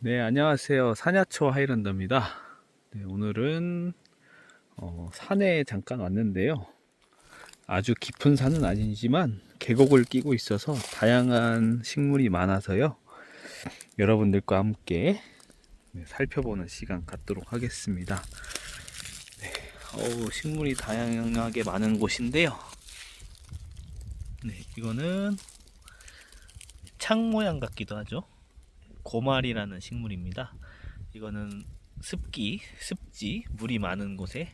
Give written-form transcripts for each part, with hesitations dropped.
네, 안녕하세요. 사냐초 하이랜더입니다. 네, 오늘은 산에 잠깐 왔는데요. 아주 깊은 산은 아니지만 계곡을 끼고 있어서 다양한 식물이 많아서요. 여러분들과 함께 살펴보는 시간 갖도록 하겠습니다. 식물이 다양하게 많은 곳인데요. 네, 이거는 창 모양 같기도 하죠. 고말이라는 식물입니다. 이거는 습지, 물이 많은 곳에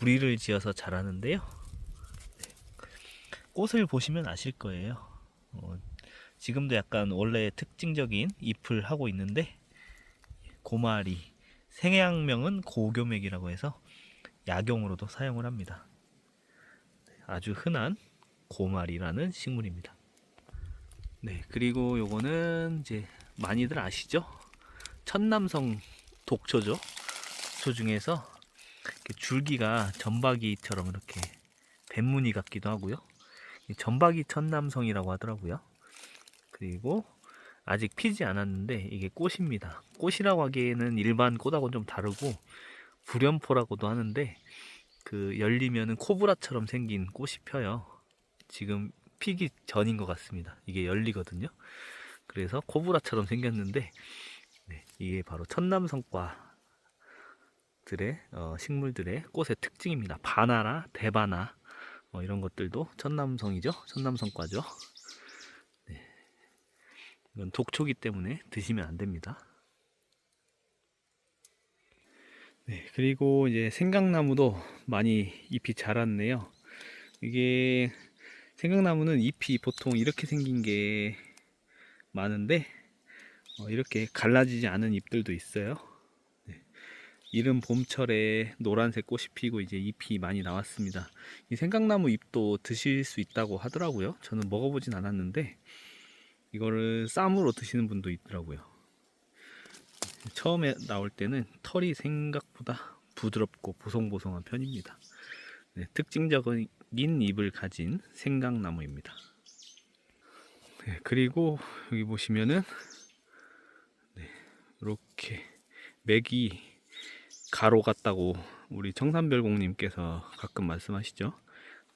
무리를 지어서 자라는데요. 꽃을 보시면 아실 거예요. 지금도 약간 원래 특징적인 잎을 하고 있는데, 고말이 생양명은 고교맥이라고 해서 약용으로도 사용을 합니다. 아주 흔한 고말이라는 식물입니다. 네, 그리고 요거는 이제 많이들 아시죠? 천남성 독초죠. 초 중에서 줄기가 점박이처럼 이렇게 뱀무늬 같기도 하고요. 점박이 천남성이라고 하더라고요. 그리고 아직 피지 않았는데 이게 꽃입니다. 꽃이라고 하기에는 일반 꽃하고는 좀 다르고 불연포라고도 하는데, 그 열리면은 코브라처럼 생긴 꽃이 펴요. 지금 피기 전인 것 같습니다. 이게 열리거든요. 그래서 코브라처럼 생겼는데, 네, 이게 바로 천남성과들의 식물들의 꽃의 특징입니다. 바나나, 대바나 이런 것들도 천남성이죠. 천남성과죠. 네, 이건 독초기 때문에 드시면 안 됩니다. 네, 그리고 이제 생강나무도 많이 잎이 자랐네요. 이게 생강나무는 잎이 보통 이렇게 생긴 게 많은데, 이렇게 갈라지지 않은 잎들도 있어요. 네, 이른 봄철에 노란색 꽃이 피고 이제 잎이 많이 나왔습니다. 이 생강나무 잎도 드실 수 있다고 하더라고요. 저는 먹어보진 않았는데 이거를 쌈으로 드시는 분도 있더라고요. 처음에 나올 때는 털이 생각보다 부드럽고 보송보송한 편입니다. 네, 특징적인 잎을 가진 생강나무입니다. 네, 그리고 여기 보시면은 이렇게 맥이 가로 같다고 우리 청산별공님께서 가끔 말씀하시죠.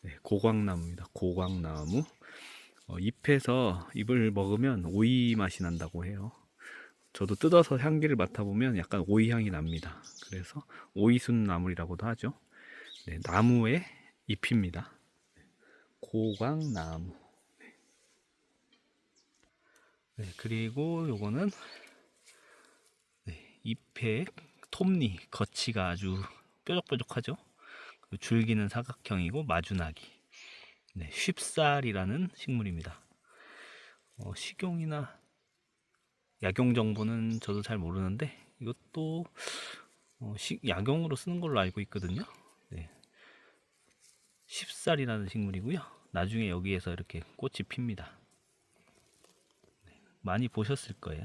네, 고광나무입니다. 고광나무. 잎에서 잎을 먹으면 오이 맛이 난다고 해요. 저도 뜯어서 향기를 맡아보면 약간 오이 향이 납니다. 그래서 오이순 나물이라고도 하죠. 네, 나무의 잎입니다. 고광나무. 네, 그리고 요거는 잎의 톱니, 거치가 아주 뾰족뾰족하죠. 줄기는 사각형이고 마주나기. 네, 쉽쌀이라는 식물입니다. 식용이나 약용 정보는 저도 잘 모르는데 이것도 약용으로 쓰는 걸로 알고 있거든요. 네, 쉽쌀이라는 식물이고요. 나중에 여기에서 이렇게 꽃이 핍니다. 네, 많이 보셨을 거예요.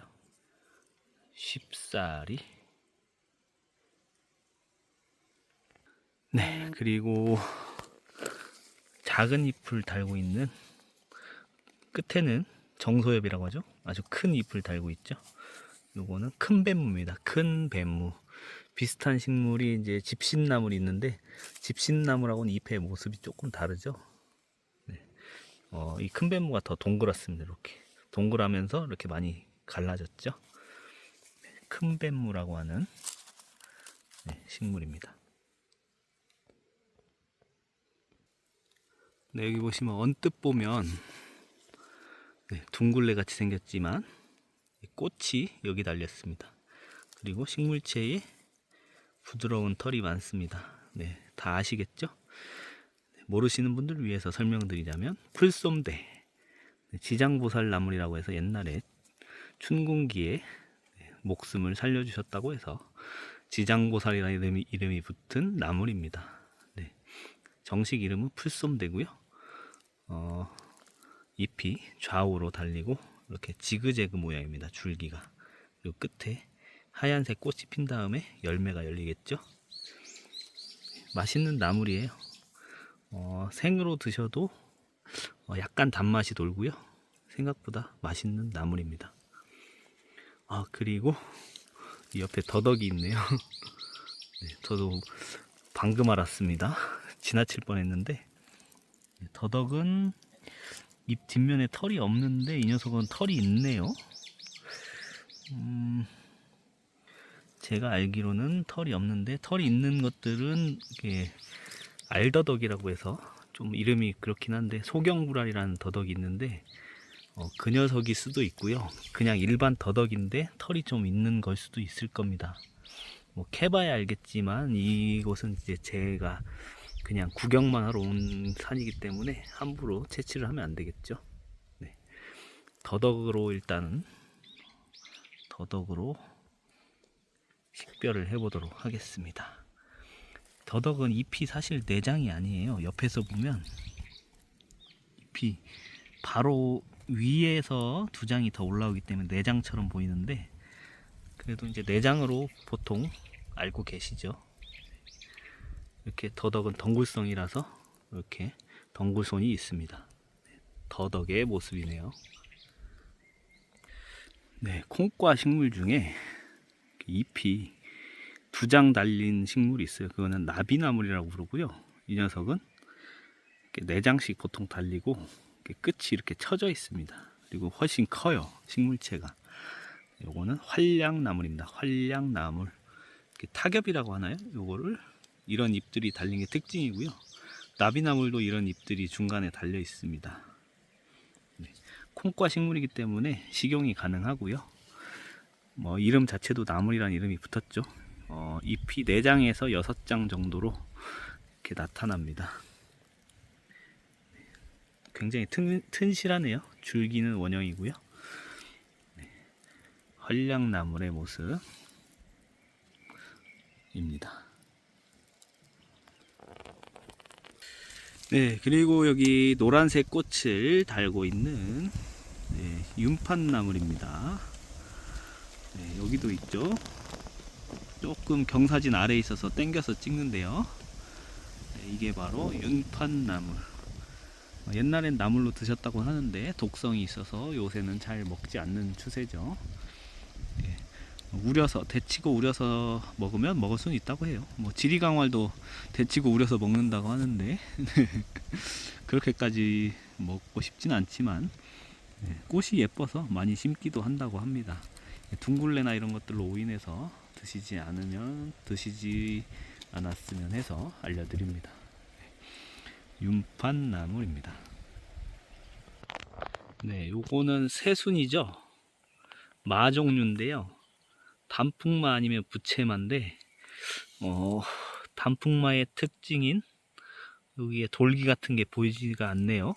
쉽쌀이. 네, 그리고 작은 잎을 달고 있는, 끝에는 정소엽이라고 하죠. 아주 큰 잎을 달고 있죠. 요거는 큰 뱀무입니다. 큰 뱀무. 비슷한 식물이 이제 집신나물이 있는데, 집신나물하고는 잎의 모습이 조금 다르죠. 네. 이 큰 뱀무가 더 동그랗습니다. 이렇게 동그라면서 이렇게 많이 갈라졌죠. 큰 뱀무라고 하는 식물입니다. 네, 여기 보시면 언뜻 보면 둥글레 같이 생겼지만 꽃이 여기 달렸습니다. 그리고 식물체에 부드러운 털이 많습니다. 네, 다 아시겠죠? 모르시는 분들을 위해서 설명드리자면 풀솜대, 지장보살 나물이라고 해서 옛날에 춘궁기에 목숨을 살려주셨다고 해서 지장보살이라는 이름이 붙은 나물입니다. 네, 정식 이름은 풀솜대고요. 잎이 좌우로 달리고 이렇게 지그재그 모양입니다. 줄기가. 그리고 끝에 하얀색 꽃이 핀 다음에 열매가 열리겠죠. 맛있는 나물이에요. 생으로 드셔도 약간 단맛이 돌고요. 생각보다 맛있는 나물입니다. 그리고 이 옆에 더덕이 있네요. 네, 저도 방금 알았습니다. 지나칠 뻔했는데 더덕은 잎 뒷면에 털이 없는데 이 녀석은 털이 있네요. 제가 알기로는 털이 없는데 털이 있는 것들은 이게 알더덕이라고 해서 좀 이름이 그렇긴 한데 소경구랄이라는 더덕이 있는데 그 녀석일 수도 있고요. 그냥 일반 더덕인데 털이 좀 있는 걸 수도 있을 겁니다. 뭐 캐봐야 알겠지만 이곳은 이제 제가 그냥 구경만 하러 온 산이기 때문에 함부로 채취를 하면 안 되겠죠. 네. 더덕으로 일단은 더덕으로 식별을 해보도록 하겠습니다. 더덕은 잎이 사실 내장이 아니에요. 옆에서 보면 잎이 바로 위에서 두 장이 더 올라오기 때문에 내장처럼 보이는데 그래도 이제 내장으로 보통 알고 계시죠. 이렇게 더덕은 덩굴성이라서 이렇게 덩굴손이 있습니다. 더덕의 모습이네요. 네, 콩과 식물 중에 잎이 두 장 달린 식물이 있어요. 그거는 나비나물이라고 부르고요. 이 녀석은 네 장씩 보통 달리고 끝이 이렇게 쳐져 있습니다. 그리고 훨씬 커요. 식물체가. 요거는 활량나물입니다. 활량나물. 타겹이라고 하나요? 요거를 이런 잎들이 달린 게 특징이고요. 나비나물도 이런 잎들이 중간에 달려 있습니다. 네. 콩과 식물이기 때문에 식용이 가능하고요. 뭐 이름 자체도 나물이라는 이름이 붙었죠. 잎이 4장에서 6장 정도로 이렇게 나타납니다. 굉장히 튼실하네요. 줄기는 원형이고요. 네. 활량나물의 모습입니다. 네, 그리고 여기 노란색 꽃을 달고 있는 윤판나물입니다. 네, 여기도 있죠. 조금 경사진 아래에 있어서 당겨서 찍는데요. 네, 이게 바로 윤판나물. 옛날엔 나물로 드셨다고 하는데 독성이 있어서 요새는 잘 먹지 않는 추세죠. 네, 우려서 데치고 우려서 먹으면 먹을 수는 있다고 해요. 뭐 지리강활도 데치고 우려서 먹는다고 하는데 그렇게까지 먹고 싶진 않지만 꽃이 예뻐서 많이 심기도 한다고 합니다. 둥굴레나 이런 것들로 오인해서 드시지 않았으면 해서 알려드립니다. 윤판나물입니다. 네, 요거는 새순이죠. 마 종류인데요. 단풍마 아니면 부채마인데 단풍마의 특징인 여기에 돌기 같은 게 보이지가 않네요.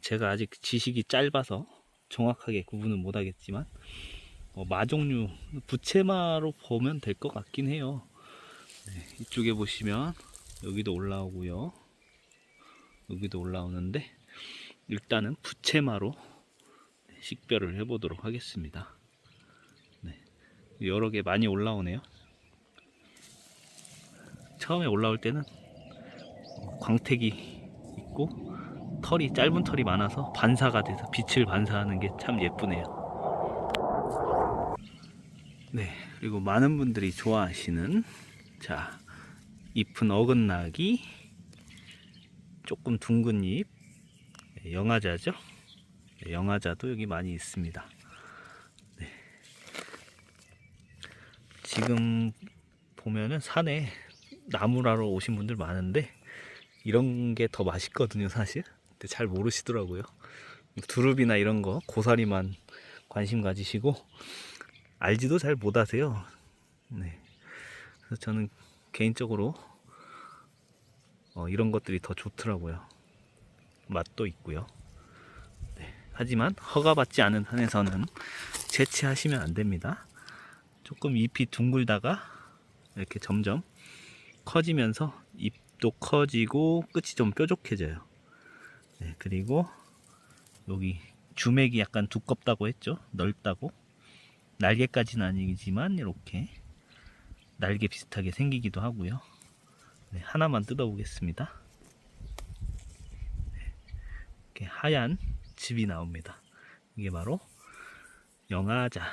제가 아직 지식이 짧아서 정확하게 구분은 못하겠지만 마 종류 부채마로 보면 될 것 같긴 해요. 네, 이쪽에 보시면 여기도 올라오고요. 여기도 올라오는데 일단은 부채마로 식별을 해보도록 하겠습니다. 네, 여러 개 많이 올라오네요. 처음에 올라올 때는 광택이 있고 짧은 털이 많아서 반사가 돼서 빛을 반사하는 게 참 예쁘네요. 네, 그리고 많은 분들이 좋아하시는 잎은 어긋나기, 조금 둥근 잎, 영화자죠. 영화자도 여기 많이 있습니다. 네. 지금 보면은 산에 나무라러 오신 분들 많은데 이런 게 더 맛있거든요, 사실. 근데 잘 모르시더라고요. 두릅이나 이런 거 고사리만 관심 가지시고 알지도 잘 못하세요. 네. 그래서 저는 개인적으로 이런 것들이 더 좋더라고요. 맛도 있고요. 네. 하지만 허가받지 않은 한에서는 채취하시면 안 됩니다. 조금 잎이 둥글다가 이렇게 점점 커지면서 잎도 커지고 끝이 좀 뾰족해져요. 네. 그리고 여기 주맥이 약간 두껍다고 했죠. 넓다고. 날개까지는 아니지만 이렇게 날개 비슷하게 생기기도 하고요. 네, 하나만 뜯어 보겠습니다. 네, 이렇게 하얀 즙이 나옵니다. 이게 바로 영화자.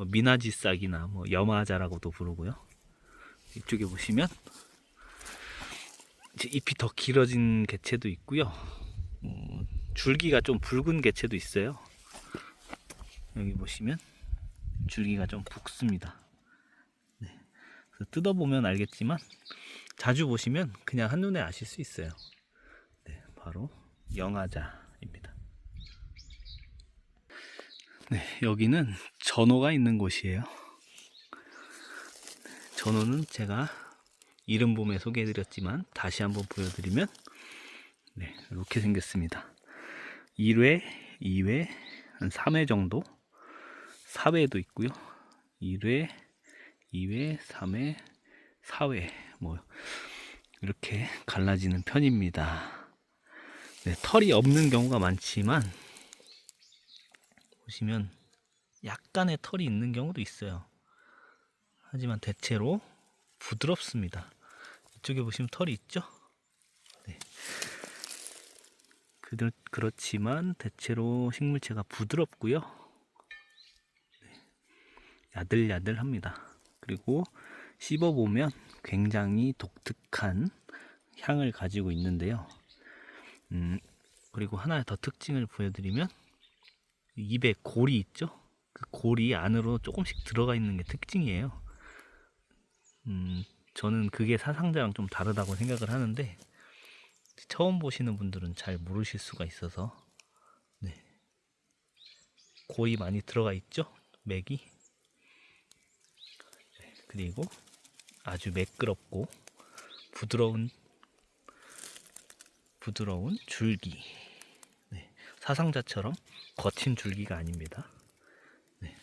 미나지 싹이나 염화자라고도 부르고요. 이쪽에 보시면 이제 잎이 더 길어진 개체도 있고요. 줄기가 좀 붉은 개체도 있어요. 여기 보시면 줄기가 좀 붉습니다. 네. 그래서 뜯어보면 알겠지만 자주 보시면 그냥 한눈에 아실 수 있어요. 네, 바로 영화자입니다. 네, 여기는 전어가 있는 곳이에요. 전어는 제가 이른 봄에 소개해드렸지만 다시 한번 보여드리면 네, 이렇게 생겼습니다. 1회, 2회, 한 3회 정도, 4회도 있고요. 1회, 2회, 3회, 4회 이렇게 갈라지는 편입니다. 네, 털이 없는 경우가 많지만 보시면 약간의 털이 있는 경우도 있어요. 하지만 대체로 부드럽습니다. 이쪽에 보시면 털이 있죠? 네. 그렇지만 대체로 식물체가 부드럽고요. 네. 야들야들합니다. 그리고 씹어보면 굉장히 독특한 향을 가지고 있는데요. 그리고 하나의 더 특징을 보여드리면 입에 골이 있죠? 그 골이 안으로 조금씩 들어가 있는 게 특징이에요. 저는 그게 사상자랑 좀 다르다고 생각을 하는데 처음 보시는 분들은 잘 모르실 수가 있어서 네. 골이 많이 들어가 있죠? 맥이. 네. 그리고 아주 매끄럽고 부드러운 줄기. 네. 사상자처럼 거친 줄기가 아닙니다. 네.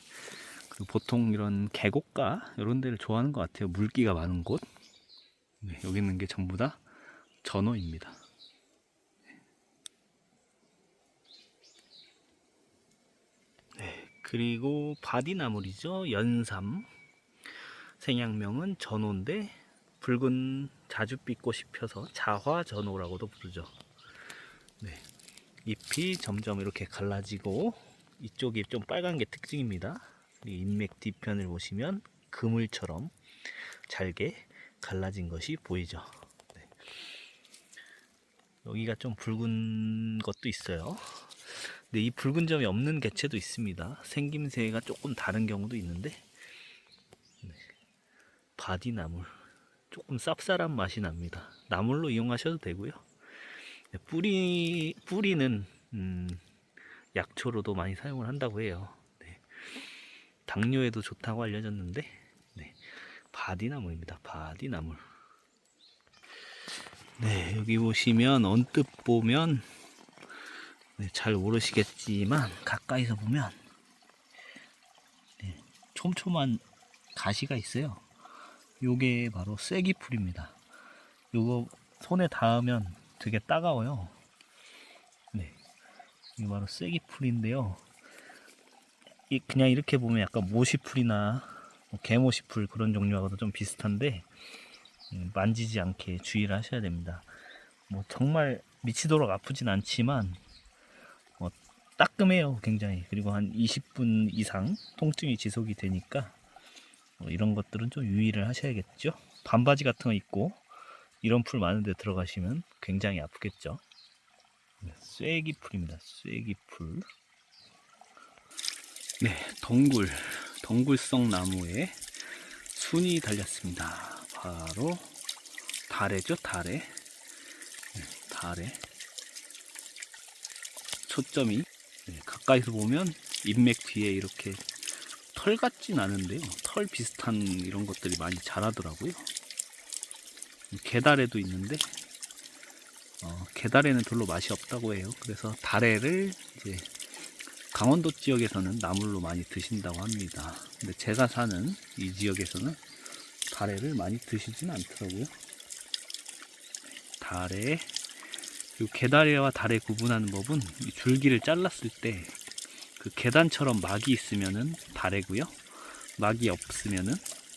그리고 보통 이런 계곡가 이런 데를 좋아하는 것 같아요. 물기가 많은 곳. 네. 여기 있는 게 전부 다 전어입니다. 네. 그리고 바디나물이죠. 연삼. 생양명은 전어인데 붉은 자줏빛꽃이 펴서 자화전어라고도 부르죠. 네. 잎이 점점 이렇게 갈라지고 이쪽이 좀 빨간 게 특징입니다. 잎맥 뒤편을 보시면 그물처럼 잘게 갈라진 것이 보이죠. 네. 여기가 좀 붉은 것도 있어요. 근데 이 붉은 점이 없는 개체도 있습니다. 생김새가 조금 다른 경우도 있는데 네. 바디나물 조금 쌉쌀한 맛이 납니다. 나물로 이용하셔도 되고요. 뿌리는 약초로도 많이 사용을 한다고 해요. 네. 당뇨에도 좋다고 알려졌는데 네. 바디나물입니다. 바디나물. 네, 여기 보시면 언뜻 보면 네, 잘 모르시겠지만 가까이서 보면 네, 촘촘한 가시가 있어요. 요게 바로 쐐기풀입니다. 요거 손에 닿으면 되게 따가워요. 네, 이게 바로 쐐기풀인데요. 그냥 이렇게 보면 약간 모시풀이나 개모시풀 그런 종류하고도 좀 비슷한데 만지지 않게 주의를 하셔야 됩니다. 정말 미치도록 아프진 않지만 따끔해요, 굉장히. 그리고 한 20분 이상 통증이 지속이 되니까 이런 것들은 좀 유의를 하셔야겠죠. 반바지 같은 거 입고 이런 풀 많은 데 들어가시면 굉장히 아프겠죠. 쐐기풀입니다. 쐐기풀. 네, 덩굴성 나무에 순이 달렸습니다. 바로 다래죠, 다래. 네, 다래. 초점이 가까이서 보면 잎맥 뒤에 이렇게 털 같진 않은데요. 털 비슷한 이런 것들이 많이 자라더라고요. 게다래도 있는데 게다래는 별로 맛이 없다고 해요. 그래서 다래를 이제 강원도 지역에서는 나물로 많이 드신다고 합니다. 근데 제가 사는 이 지역에서는 다래를 많이 드시진 않더라고요. 다래. 그리고 게다래와 다래 구분하는 법은 이 줄기를 잘랐을 때 그 계단처럼 막이 있으면은 다래고요. 막이 없으면은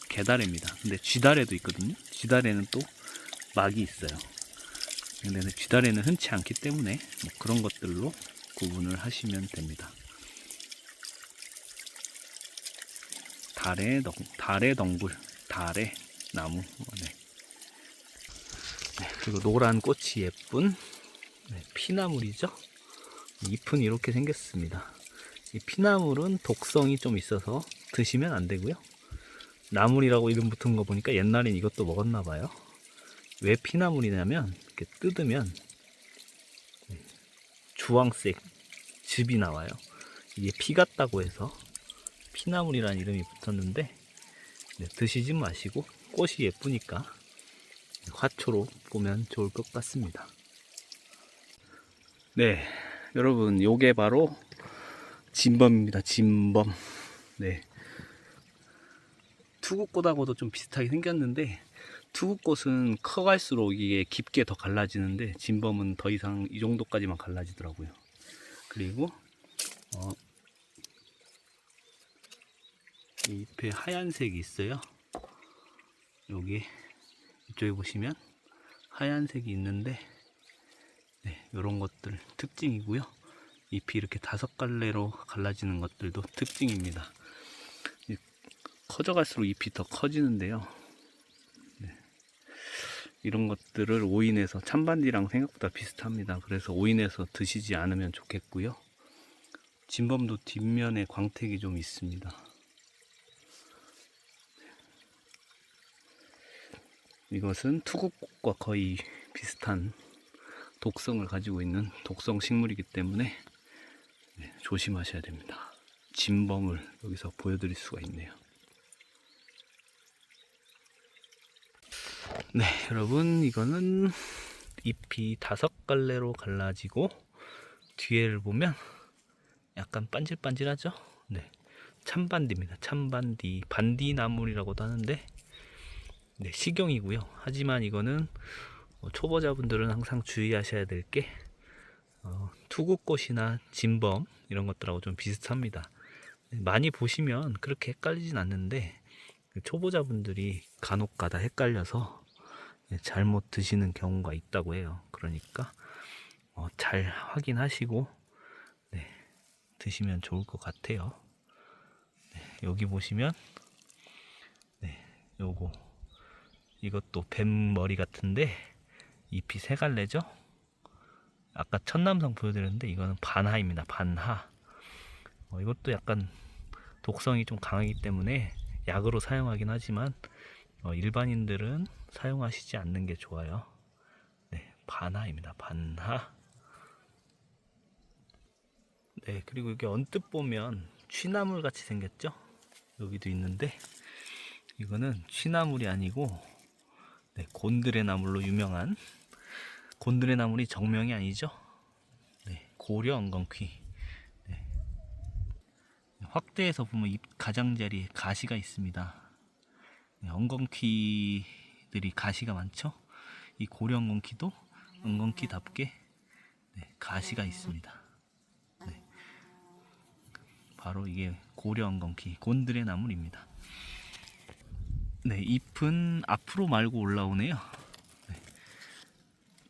게다래입니다. 근데 쥐다래도 있거든요. 쥐다래는 또 막이 있어요. 근데 쥐다래는 흔치 않기 때문에 그런 것들로 구분을 하시면 됩니다. 달의 덩굴, 달의 나무. 네. 네, 그리고 노란 꽃이 예쁜 피나물이죠. 잎은 이렇게 생겼습니다. 이 피나물은 독성이 좀 있어서 드시면 안 되고요. 나물이라고 이름 붙은 거 보니까 옛날엔 이것도 먹었나 봐요. 왜 피나물이냐면 이렇게 뜯으면 주황색 즙이 나와요. 이게 피 같다고 해서 피나물이라는 이름이 붙었는데, 드시지 마시고 꽃이 예쁘니까 화초로 보면 좋을 것 같습니다. 네, 여러분, 요게 바로 진범입니다. 진범. 네, 투구꽃하고도 좀 비슷하게 생겼는데, 투구꽃은 커갈수록 이게 깊게 더 갈라지는데, 진범은 더 이상 이 정도까지만 갈라지더라고요. 그리고 이 잎에 하얀색이 있어요. 여기 이쪽에 보시면 하얀색이 있는데, 이런 것들 특징이고요. 잎이 이렇게 5갈래로 갈라지는 것들도 특징입니다. 커져갈수록 잎이 더 커지는데요. 이런 것들을 오인해서, 참반디랑 생각보다 비슷합니다. 그래서 오인해서 드시지 않으면 좋겠고요. 진범도 뒷면에 광택이 좀 있습니다. 이것은 투구꽃과 거의 비슷한 독성을 가지고 있는 독성 식물이기 때문에 조심하셔야 됩니다. 진범을 여기서 보여드릴 수가 있네요. 네, 여러분, 이거는 잎이 5갈래로 갈라지고 뒤에를 보면 약간 반질반질하죠? 네, 참반디입니다. 참반디, 반디나물이라고도 하는데, 식용이고요. 하지만 이거는 초보자분들은 항상 주의하셔야 될 게, 투구꽃이나 진범 이런 것들하고 좀 비슷합니다. 많이 보시면 그렇게 헷갈리진 않는데, 초보자분들이 간혹가다 헷갈려서 잘못 드시는 경우가 있다고 해요. 그러니까 잘 확인하시고 드시면 좋을 것 같아요. 여기 보시면 요거, 이것도 뱀머리 같은데 잎이 3갈래죠. 아까 천남성 보여드렸는데 이거는 반하입니다. 반하. 이것도 약간 독성이 좀 강하기 때문에 약으로 사용하긴 하지만 일반인들은 사용하시지 않는 게 좋아요. 네, 반하입니다. 반하. 네, 그리고 이게 언뜻 보면 취나물 같이 생겼죠. 여기도 있는데 이거는 취나물이 아니고 곤드레 나물로 유명한, 곤드레 나물이 정명이 아니죠. 고려 엉겅퀴. 확대해서 보면 잎 가장자리에 가시가 있습니다. 엉겅퀴들이 가시가 많죠. 이 고려 엉겅퀴도 엉겅퀴답게 가시가 있습니다. 바로 이게 고려 엉겅퀴, 곤드레 나물입니다. 네, 잎은 앞으로 말고 올라오네요.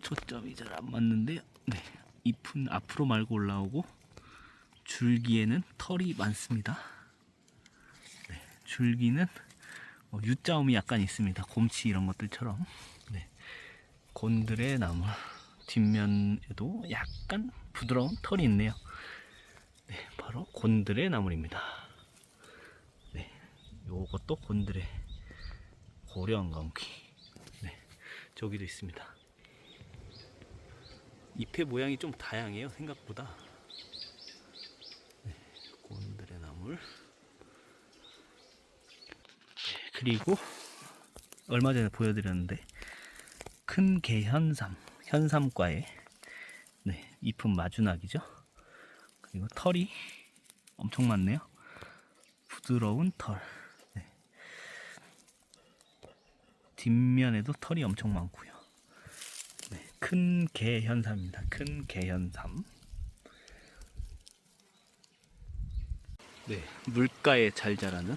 초점이 잘 안 맞는데요. 잎은 앞으로 말고 올라오고 줄기에는 털이 많습니다. 줄기는 U자음이 약간 있습니다. 곰치 이런 것들처럼. 곤드레 나물 뒷면에도 약간 부드러운 털이 있네요. 바로 곤드레 나물입니다. 요것도 곤드레, 고려 엉겅퀴. 저기도 있습니다. 잎의 모양이 좀 다양해요, 생각보다. 곤드레 나물. 그리고 얼마 전에 보여드렸는데 큰 개현삼, 현삼과의 잎은 마주나기죠. 그리고 털이 엄청 많네요. 부드러운 털. 뒷면에도 털이 엄청 많고요. 큰 개현삼입니다. 큰 개현삼. 물가에 잘 자라는,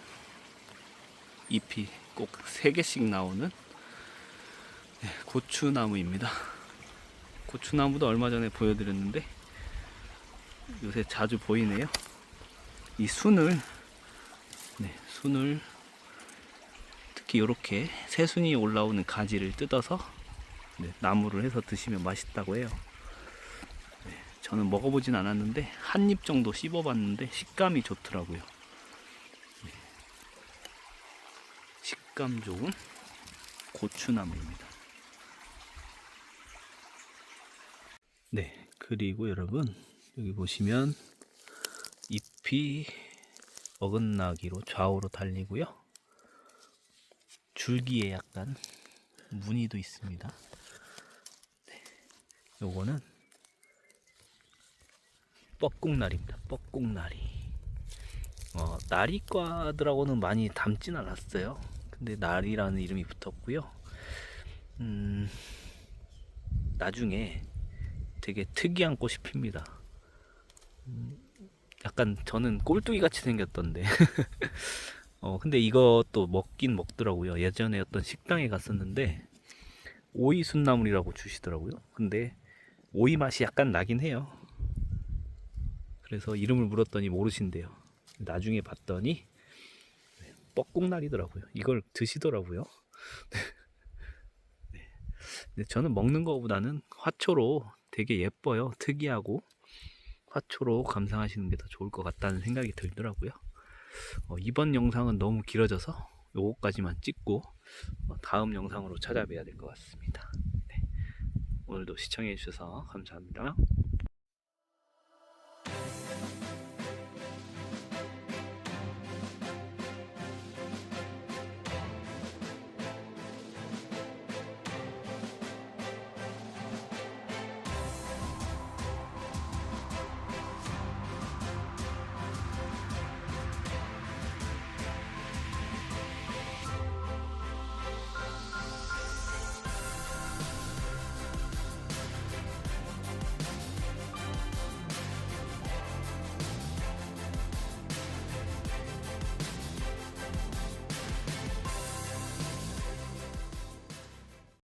잎이 꼭 3개씩 나오는 고추나무입니다. 고추나무도 얼마 전에 보여드렸는데 요새 자주 보이네요. 이 순을 이렇게 새순이 올라오는 가지를 뜯어서 나무를 해서 드시면 맛있다고 해요. 저는 먹어보진 않았는데 한 입 정도 씹어봤는데 식감이 좋더라고요. 식감 좋은 고추나무입니다. 네, 그리고 여러분 여기 보시면 잎이 어긋나기로 좌우로 달리고요. 줄기에 약간 무늬도 있습니다. 네, 요거는 뻐꾹나리입니다. 뻐꾹나리. 나리과들하고는 많이 닮진 않았어요. 근데 나리라는 이름이 붙었고요. 나중에 되게 특이한 꽃이 핍니다. 약간 저는 꼴뚜기 같이 생겼던데. 근데 이것도 먹긴 먹더라고요. 예전에 어떤 식당에 갔었는데 오이 순나물이라고 주시더라고요. 근데 오이 맛이 약간 나긴 해요. 그래서 이름을 물었더니 모르신대요. 나중에 봤더니 뻐꾹날이더라고요. 이걸 드시더라고요. 근데 저는 먹는 거보다는 화초로 되게 예뻐요. 특이하고 화초로 감상하시는 게 더 좋을 것 같다는 생각이 들더라고요. 이번 영상은 너무 길어져서 요거까지만 찍고 다음 영상으로 찾아뵈야 될 것 같습니다. 네, 오늘도 시청해 주셔서 감사합니다.